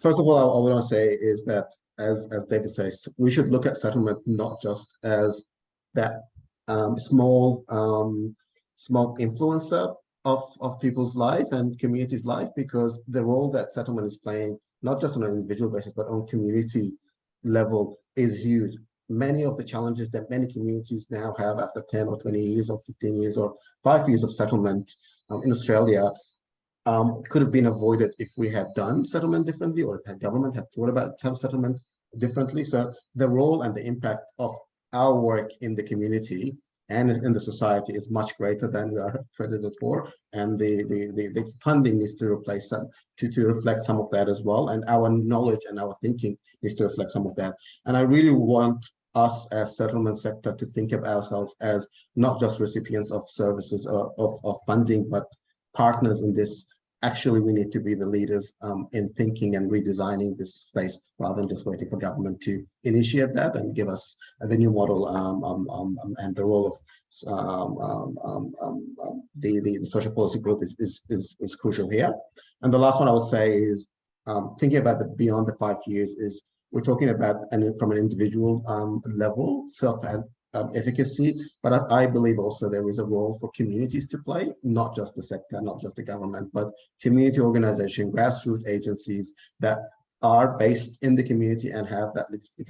First of all, I want to say is that, as David says, we should look at settlement not just as that small influencer of people's life and communities' life, because the role that settlement is playing, not just on an individual basis, but on community level, is huge. Many of the challenges that many communities now have after 10 or 20 years or 15 years or 5 years of settlement in Australia could have been avoided if we had done settlement differently, or if the government had thought about settlement differently. So the role and the impact of our work in the community and in the society is much greater than we are credited for, and the funding needs to replace some to reflect some of that as well, and our knowledge and our thinking needs to reflect some of that. And I really want us as settlement sector to think of ourselves as not just recipients of services or of funding, but partners in this. Actually, we need to be the leaders in thinking and redesigning this space, rather than just waiting for government to initiate that and give us the new model and the role of the social policy group is crucial here. And the last one I would say is thinking about the beyond the 5 years is we're talking about from an individual level, self-efficacy, but I believe also there is a role for communities to play, not just the sector, not just the government, but community organization, grassroots agencies that are based in the community and have that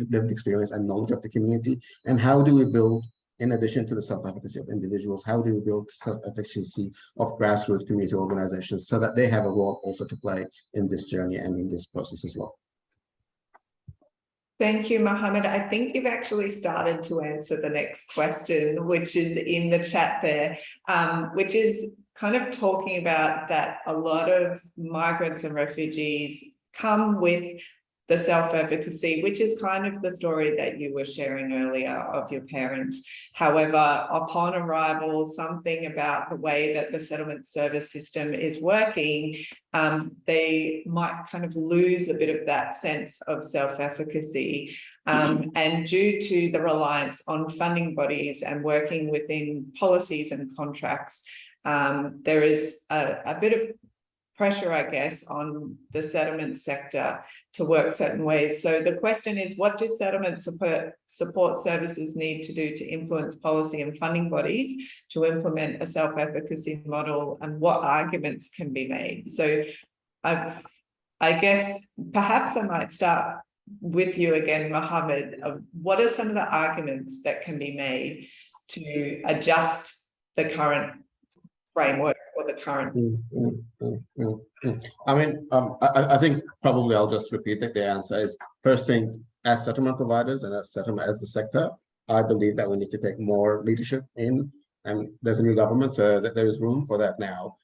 lived experience and knowledge of the community. And how do we build in addition to the self-efficacy of individuals, how do you build self-efficacy of grassroots community organizations so that they have a role also to play in this journey and in this process as well? Thank you, Mohammed. I think you've actually started to answer the next question, which is in the chat there, which is kind of talking about that a lot of migrants and refugees come with the self-efficacy, which is kind of the story that you were sharing earlier of your parents. However, upon arrival, something about the way that the settlement service system is working, they might kind of lose a bit of that sense of self-efficacy. And due to the reliance on funding bodies and working within policies and contracts, there is a bit of pressure, I guess, on the settlement sector to work certain ways. So the question is, what do settlement support services need to do to influence policy and funding bodies to implement a self-efficacy model, and what arguments can be made? So I guess perhaps I might start with you again, Mohammed. What are some of the arguments that can be made to adjust the current framework or the current? I mean, I think probably I'll just repeat that the answer is, first thing, as settlement providers and as the sector, I believe that we need to take more leadership in, and there's a new government, so that there is room for that now,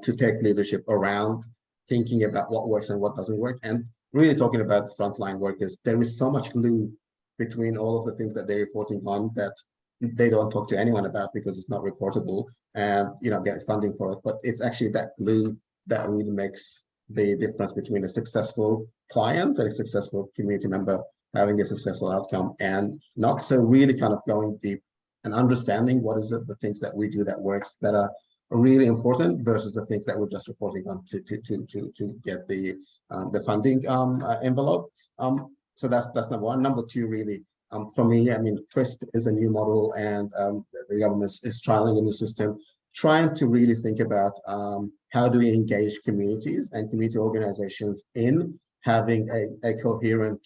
to take leadership around thinking about what works and what doesn't work, and really talking about the frontline workers. There is so much glue between all of the things that they're reporting on that they don't talk to anyone about because it's not reportable, and get funding for it. But it's actually that glue that really makes the difference between a successful client and a successful community member having a successful outcome, and not so really kind of going deep and understanding what is it, the things that we do that works, that are really important, versus the things that we're just reporting on to get the funding envelope. So that's number one. Number two, really, for me, I mean, CRISP is a new model, and the government is trialing a new system, trying to really think about how do we engage communities and community organizations in having a coherent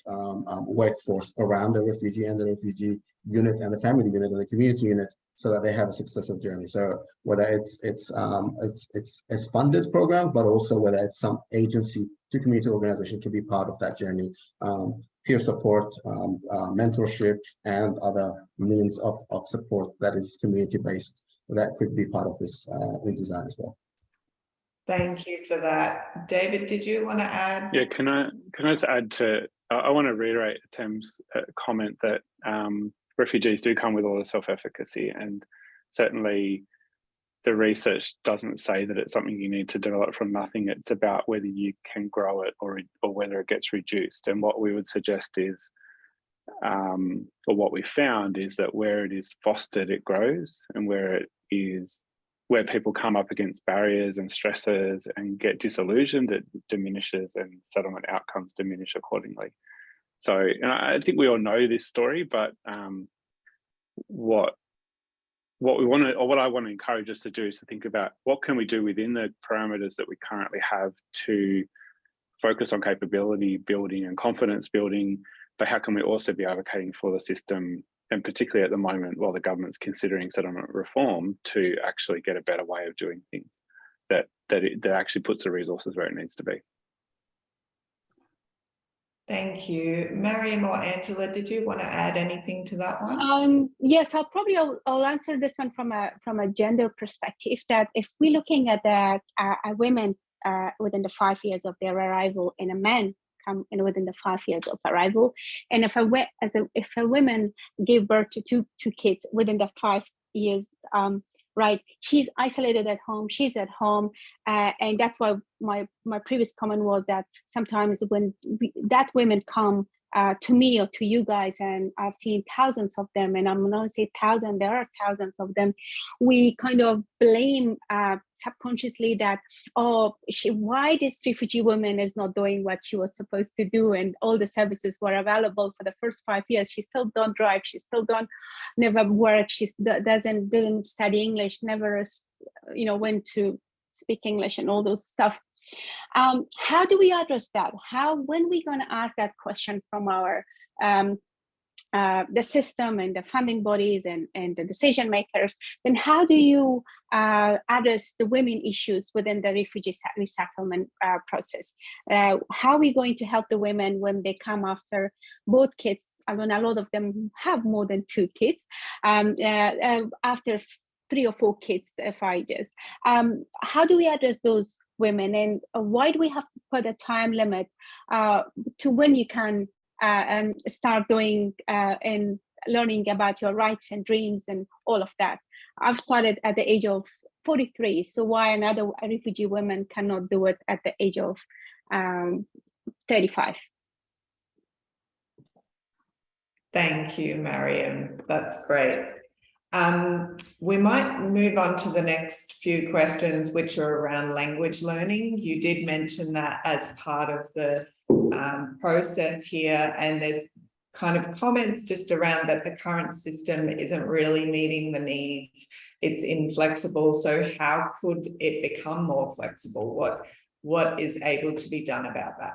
workforce around the refugee and the refugee unit and the family unit and the community unit, so that they have a successful journey. So whether it's funded program, but also whether it's some agency to community organization to be part of that journey, peer support, mentorship, and other means of support that is community-based, that could be part of this redesign as well. Thank you for that. David, did you want to add? Yeah, can I just add to, I want to reiterate Tem's comment that refugees do come with all the self-efficacy, and certainly the research doesn't say that it's something you need to develop from nothing. It's about whether you can grow it or whether it gets reduced. And what we would suggest is, or what we found is, that where it is fostered, it grows, and where people come up against barriers and stresses and get disillusioned, it diminishes, and settlement outcomes diminish accordingly. So, and I think we all know this story, but what we want to, or what I want to encourage us to do, is to think about what can we do within the parameters that we currently have to focus on capability building and confidence building, but how can we also be advocating for the system, and particularly at the moment while the government's considering settlement reform, to actually get a better way of doing things that actually puts the resources where it needs to be. Thank you. Mariam or Angela, did you want to add anything to that one? Yes, I'll answer this one from a gender perspective, that if we're looking at women within the 5 years of their arrival, and a man come in within the 5 years of arrival, and if a woman gave birth to two kids within the 5 years, right, she's isolated at home, she's at home, and that's why my previous comment was that sometimes when that women come to me or to you guys, and I've seen thousands of them, and I'm not say thousands, there are thousands of them, we kind of blame subconsciously that, why this refugee woman is not doing what she was supposed to do, and all the services were available for the first 5 years. She still don't drive, she still never work, she didn't study English, never went to speak English and all those stuff. How do we address that? When we going to ask that question from our the system and the funding bodies and the decision makers, then how do you address the women issues within the refugee resettlement process? How are we going to help the women when they come after both kids? I mean, a lot of them have more than 2 kids, after 3 or 4 kids, 5 years. How do we address those women, and why do we have to put a time limit to when you can start doing and learning about your rights and dreams and all of that? I've started at the age of 43, so why another refugee woman cannot do it at the age of 35? Thank you, Mariam. That's great. We might move on to the next few questions, which are around language learning. You did mention that as part of the process here, and there's kind of comments just around that the current system isn't really meeting the needs. It's inflexible. So how could it become more flexible? What is able to be done about that?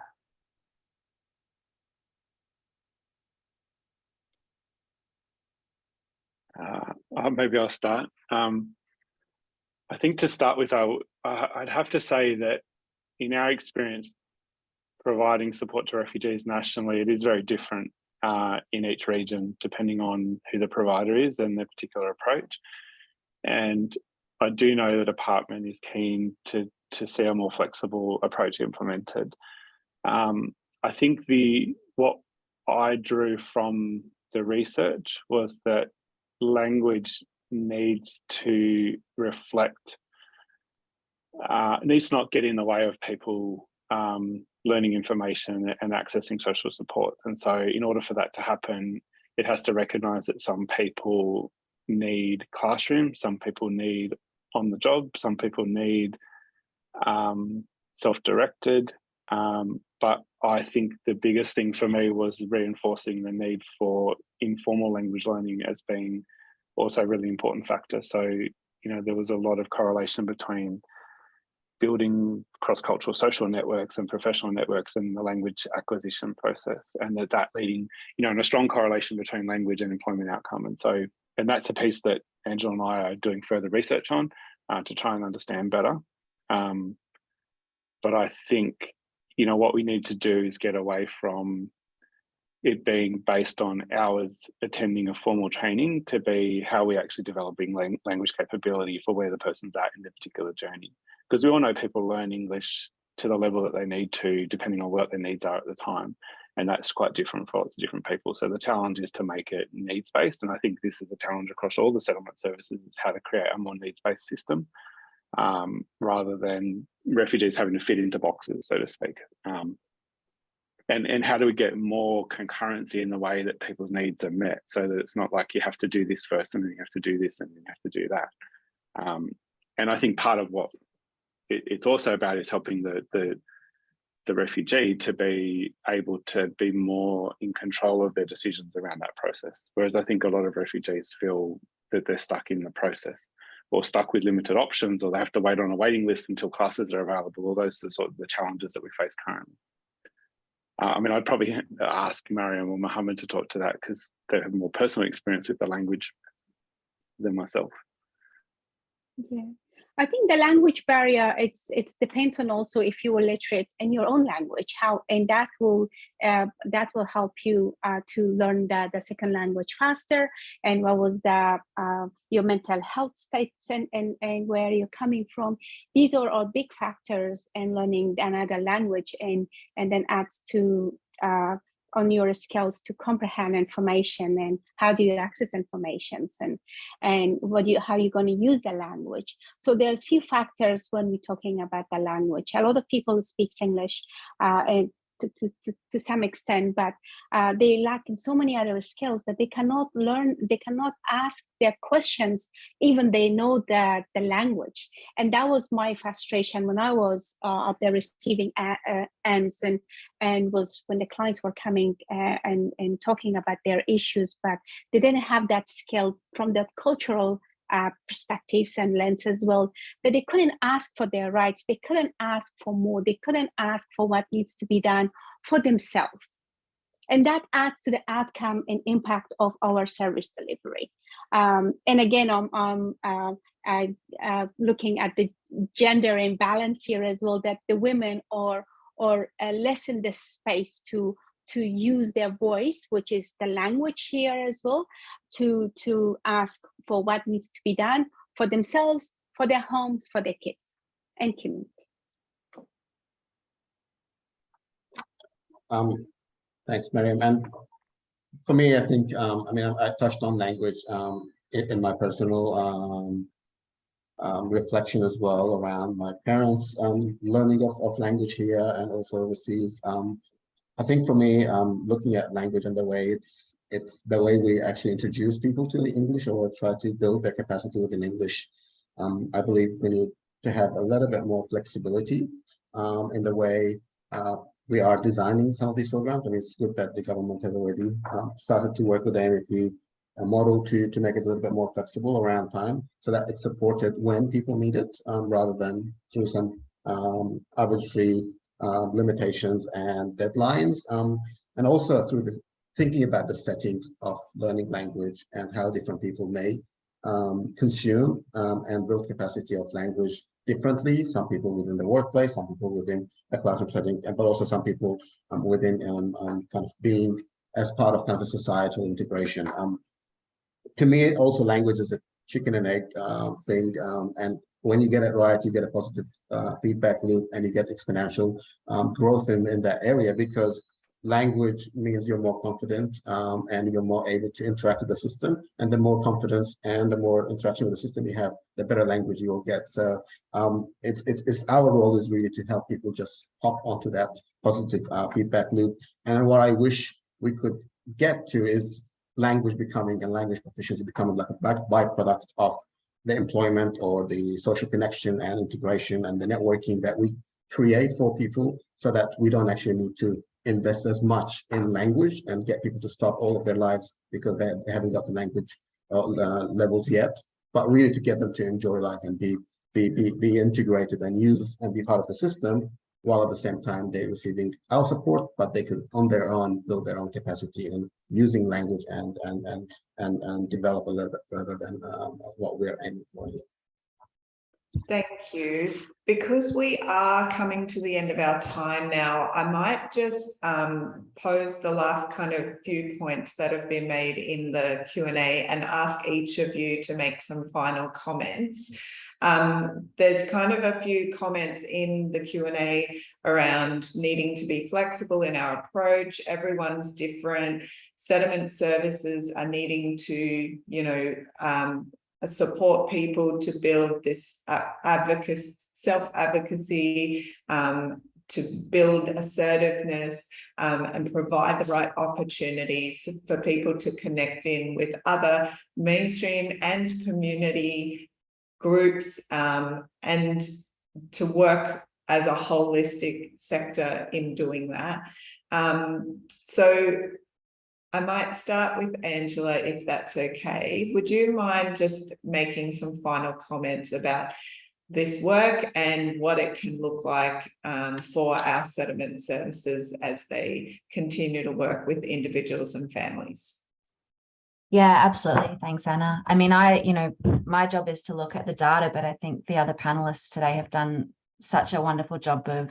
Maybe I'll start. I think to start with, I'd have to say that in our experience, providing support to refugees nationally, it is very different in each region, depending on who the provider is and their particular approach. And I do know the department is keen to see a more flexible approach implemented. I think what I drew from the research was that language needs to reflect, needs to not get in the way of people learning information and accessing social support. And so in order for that to happen, it has to recognise that some people need classrooms, some people need on the job, some people need self-directed. But I think the biggest thing for me was reinforcing the need for informal language learning as being also a really important factor. So, you know, there was a lot of correlation between building cross-cultural social networks and professional networks and the language acquisition process, and that leading, you know, in a strong correlation between language and employment outcome. And so, and that's a piece that Angela and I are doing further research on to try and understand better. But I think, you know, what we need to do is get away from it being based on hours attending a formal training to be how we're actually developing language capability for where the person's at in their particular journey. Because we all know people learn English to the level that they need to, depending on what their needs are at the time. And that's quite different for lots of different people. So the challenge is to make it needs-based. And I think this is a challenge across all the settlement services, is how to create a more needs-based system rather than refugees having to fit into boxes, so to speak. And how do we get more concurrency in the way that people's needs are met, so that it's not like you have to do this first and then you have to do this and then you have to do that. And I think part of what it's also about is helping the refugee to be able to be more in control of their decisions around that process. Whereas I think a lot of refugees feel that they're stuck in the process, or stuck with limited options, or they have to wait on a waiting list until classes are available. All those are sort of the challenges that we face currently. I mean, I'd probably ask Mariam or Mohammed to talk to that because they have more personal experience with the language than myself. Yeah, I think the language barrier, it's depends on also if you are literate in your own language, and that will help you to learn the second language faster. And what was your mental health states and where you're coming from. These are all big factors in learning another language, and then adds to on your skills to comprehend information, and how do you access informations, and how are you going to use the language. So there's few factors when we're talking about the language. A lot of people speak English and to some extent, but they lack in so many other skills that they cannot learn, they cannot ask their questions, even they know the language. And that was my frustration when I was at the receiving ends, and was when the clients were coming and talking about their issues, but they didn't have that skill from the cultural perspectives and lens as well, that they couldn't ask for their rights, they couldn't ask for more, they couldn't ask for what needs to be done for themselves. And that adds to the outcome and impact of our service delivery. And again, looking at the gender imbalance here as well, that the women are less in this space to use their voice, which is the language here as well, to ask for what needs to be done for themselves, for their homes, for their kids and community. Thanks, Miriam. And for me, I think, I mean, I touched on language in my personal reflection as well around my parents' learning of language here and also overseas. I think for me, looking at language and the way it's the way we actually introduce people to the English or try to build their capacity within English. I believe we need to have a little bit more flexibility in the way we are designing some of these programs. I mean, it's good that the government has already started to work with the MEP model to make it a little bit more flexible around time so that it's supported when people need it rather than through some arbitrary limitations and deadlines, and also through the thinking about the settings of learning language and how different people may consume and build capacity of language differently. Some people within the workplace, some people within a classroom setting, but also some people within kind of being as part of kind of a societal integration. To me, also language is a chicken and egg thing, and when you get it right, you get a positive feedback loop and you get exponential growth in that area, because language means you're more confident and you're more able to interact with the system. And the more confidence and the more interaction with the system you have, the better language you will get. So it's our role is really to help people just hop onto that positive feedback loop. And what I wish we could get to is language becoming and language proficiency becoming like a byproduct of the employment or the social connection and integration and the networking that we create for people, so that we don't actually need to invest as much in language and get people to stop all of their lives because they haven't got the language levels yet, but really to get them to enjoy life and be integrated and use and be part of the system, while at the same time they're receiving our support, but they could on their own build their own capacity in using language and develop a little bit further than what we're aiming for here. Thank you. Because we are coming to the end of our time now, I might just pose the last kind of few points that have been made in the Q&A and ask each of you to make some final comments. There's kind of a few comments in the Q&A around needing to be flexible in our approach. Everyone's different. Settlement services are needing to, you know, support people to build this self-advocacy, to build assertiveness, and provide the right opportunities for people to connect in with other mainstream and community groups, and to work as a holistic sector in doing that. So I might start with Angela, if that's okay. Would you mind just making some final comments about this work and what it can look like for our settlement services as they continue to work with individuals and families? Yeah, absolutely. Thanks, Anna. I mean, you know, my job is to look at the data, but I think the other panelists today have done such a wonderful job of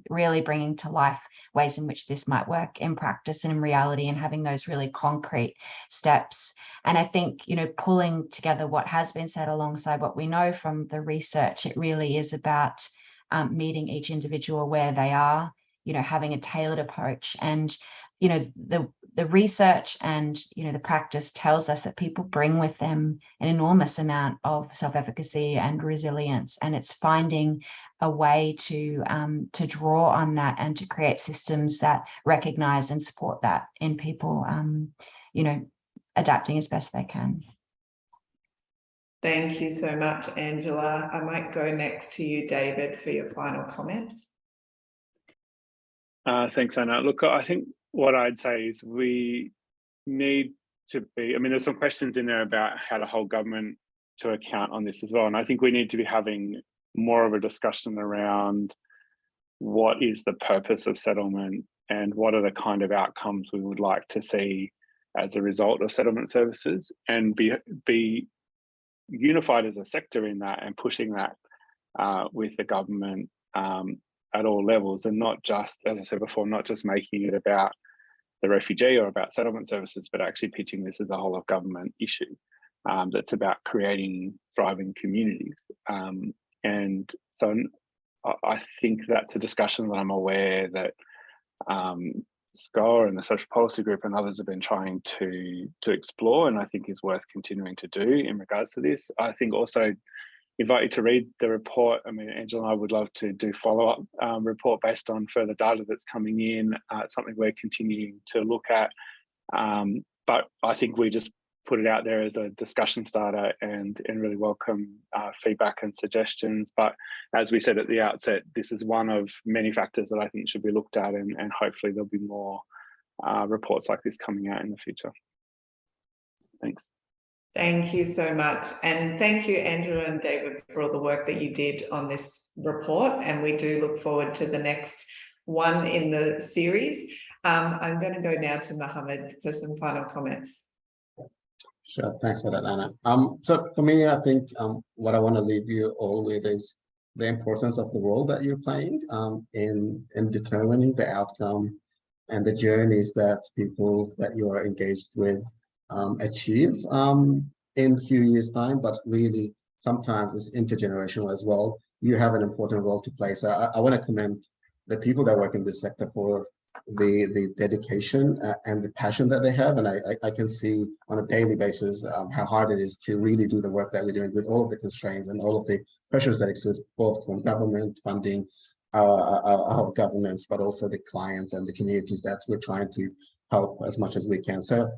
really bringing to life ways in which this might work in practice and in reality, and having those really concrete steps. And I think, you know, pulling together what has been said alongside what we know from the research, it really is about meeting each individual where they are, you know, having a tailored approach. And, you know, the research and, you know, the practice tells us that people bring with them an enormous amount of self-efficacy and resilience, and it's finding a way to draw on that and to create systems that recognize and support that in people, you know, adapting as best they can. Thank you so much, Angela. I might go next to you, David, for your final comments. Thanks, Anna. Look, I think what I'd say is we need to be, I mean, there's some questions in there about how to hold government to account on this as well. And I think we need to be having more of a discussion around what is the purpose of settlement and what are the kind of outcomes we would like to see as a result of settlement services, and be unified as a sector in that and pushing that with the government at all levels, and not just, as I said before, not just making it about the refugee or about settlement services, but actually pitching this as a whole of government issue that's about creating thriving communities. And so I think that's a discussion that I'm aware that SCOA and the Social Policy Group and others have been trying to explore, and I think is worth continuing to do in regards to this. I think also invite you to read the report. I mean, Angela and I would love to do follow-up report based on further data that's coming in. It's something we're continuing to look at, but I think we just put it out there as a discussion starter and really welcome feedback and suggestions. But as we said at the outset, this is one of many factors that I think should be looked at, and hopefully there'll be more reports like this coming out in the future. Thanks. Thank you so much. And thank you, Andrew and David, for all the work that you did on this report. And we do look forward to the next one in the series. I'm going to go now to Mohammed for some final comments. Sure, thanks for that, Anna. So for me, I think what I want to leave you all with is the importance of the role that you're playing in determining the outcome and the journeys that people that you are engaged with achieve in a few years' time, but really sometimes it's intergenerational as well. You have an important role to play. So I want to commend the people that work in this sector for the dedication and the passion that they have. And I can see on a daily basis how hard it is to really do the work that we're doing with all of the constraints and all of the pressures that exist, both from government funding, our governments, but also the clients and the communities that we're trying to help as much as we can. So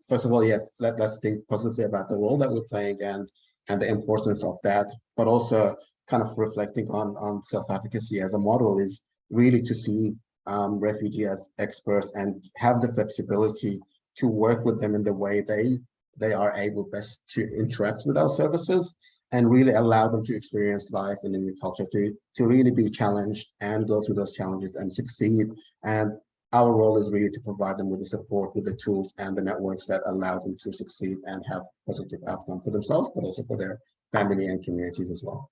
first of all, yes, let's think positively about the role that we're playing and the importance of that, but also kind of reflecting on self-efficacy as a model is really to see refugees as experts and have the flexibility to work with them in the way they are able best to interact with our services and really allow them to experience life in a new culture, to really be challenged and go through those challenges and succeed. And our role is really to provide them with the support, with the tools and the networks that allow them to succeed and have positive outcomes for themselves, but also for their family and communities as well.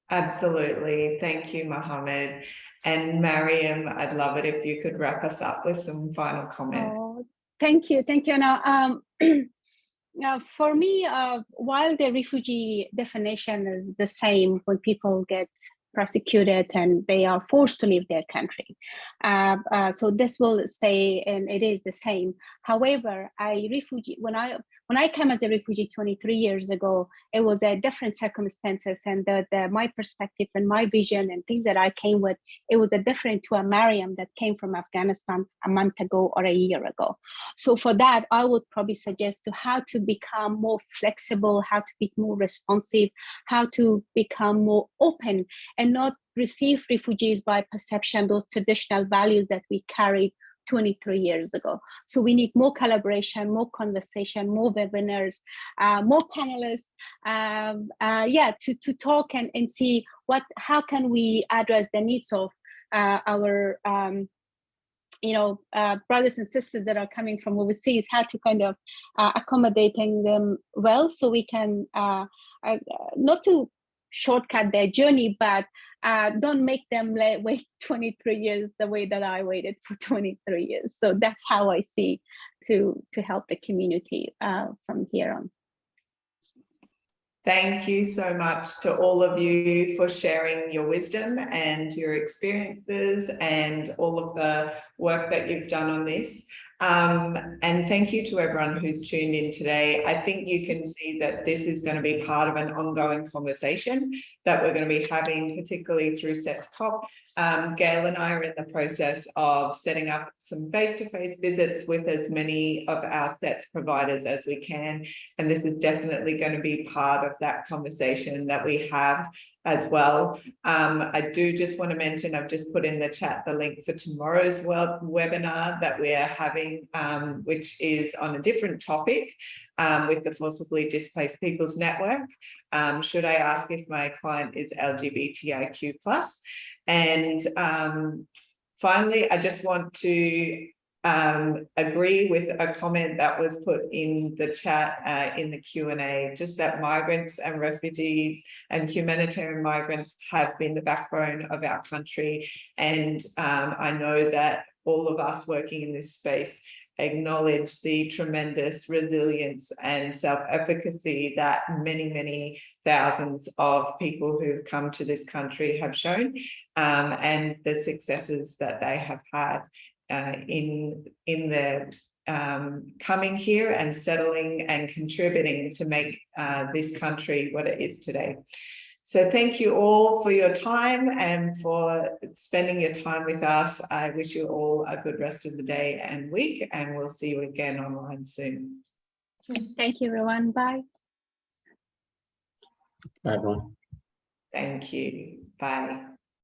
Absolutely. Thank you, Mohammed. And Mariam, I'd love it if you could wrap us up with some final comments. Oh, thank you. Thank you. Now, for me, while the refugee definition is the same when people get prosecuted and they are forced to leave their country. So this will stay, and it is the same. However, when I came as a refugee 23 years ago, it was a different circumstances, and my perspective and my vision and things that I came with, it was a different to a Mariam that came from Afghanistan a month ago or a year ago. So for that, I would probably suggest to how to become more flexible, how to be more responsive, how to become more open and not receive refugees by perception, those traditional values that we carried 23 years ago. So we need more collaboration, more conversation, more webinars, more panelists, to talk and see how can we address the needs of our brothers and sisters that are coming from overseas, how to kind of accommodating them well, so we can not to shortcut their journey, but don't make them wait 23 years the way that I waited for 23 years. So that's how I see to help the community from here on. Thank you so much to all of you for sharing your wisdom and your experiences and all of the work that you've done on this. And thank you to everyone who's tuned in today. I think you can see that this is going to be part of an ongoing conversation that we're going to be having, particularly through SETSCoP. Gail and I are in the process of setting up some face-to-face visits with as many of our SETS providers as we can. And this is definitely going to be part of that conversation that we have as well. I do just want to mention, I've just put in the chat the link for tomorrow's webinar that we're having, which is on a different topic with the Forcibly Displaced Peoples Network. Should I ask if my client is LGBTIQ+? And Finally, I just want to agree with a comment that was put in the chat in the Q&A, just that migrants and refugees and humanitarian migrants have been the backbone of our country. And I know that all of us working in this space acknowledge the tremendous resilience and self-efficacy that many, many thousands of people who've come to this country have shown, and the successes that they have had in their coming here and settling and contributing to make this country what it is today. So thank you all for your time and for spending your time with us. I wish you all a good rest of the day and week, and we'll see you again online soon. Thank you, everyone. Bye. Bye, everyone. Thank you. Bye.